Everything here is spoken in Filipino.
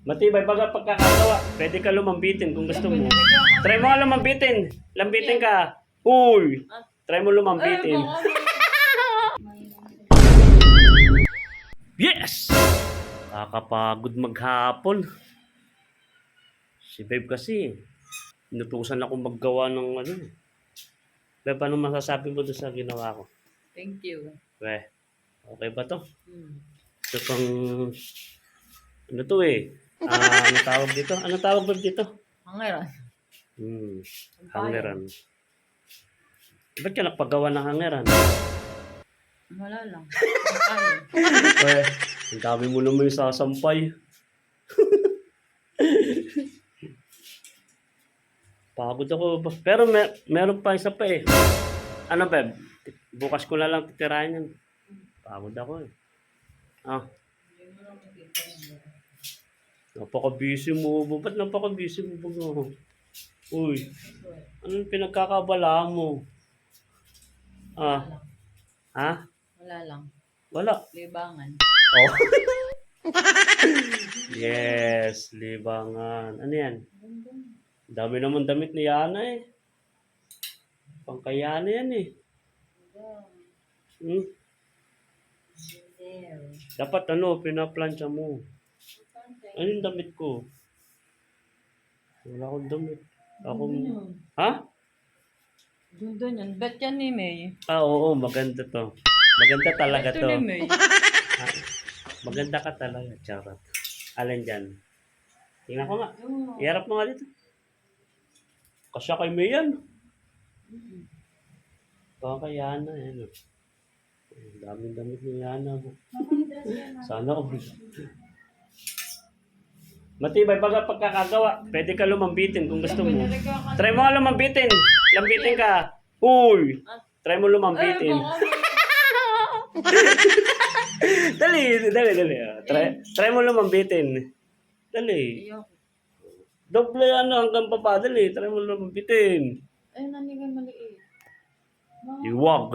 Matibay baga pagkakagawa. Pwede ka lumambitin kung gusto mo. Try mo nga lumambitin. Lambitin ka. Uy! Try mo lumambitin. Yes! Kakapagod maghapon. Si Babe kasi, inutusan ako maggawa ng ano. Babe, paano masasabi mo doon sa ginawa ko? Thank you. Okay ba to? Hmm. Ito pang, ano to eh? Ano tawag dito? Ano tawag ba dito? Hangeran. Hangeran. Ba't ka nagpagawa ng hangeran? Wala lang. Kaya. Ang dami mo naman yung sasampay. Pagod ako. Pero meron pa isa pa eh. Ano Beb? Bukas ko na lang titirahin yan. Pagod ako eh. Napaka-busy mo. Ba't napaka-busy mo? Uy, anong pinagkakabala mo? Ha? Wala lang. Wala. Libangan. Oh. Yes, libangan. Ano yan? Dami naman damit ni Yana eh. Pangkayana yan eh. Dapat pinaplansya mo. Ano yung damit ko? Wala akong damit. Ha? Doon yan. Bet yan ni May. Oo, maganda to. Maganda talaga Ito to. ni May. Maganda ka talaga, charot. Alin dyan? Tingnan ko nga. Iharap mo nga dito. Kasya kay May yan. Baka kay Yana. Yan. Ang daming damit ni Yana. Sana all. Matibay baga pagkakagawa. Pwede ka lumambitin kung gusto mo. Try mo nga lumambitin. Lambitin ka. Uy! Try mo lumambitin. Dali. Try mo lumambitin. Dali. Doble hanggang papa. Dali. Try mo lumambitin. Ay, nanigan maliit. Iwag.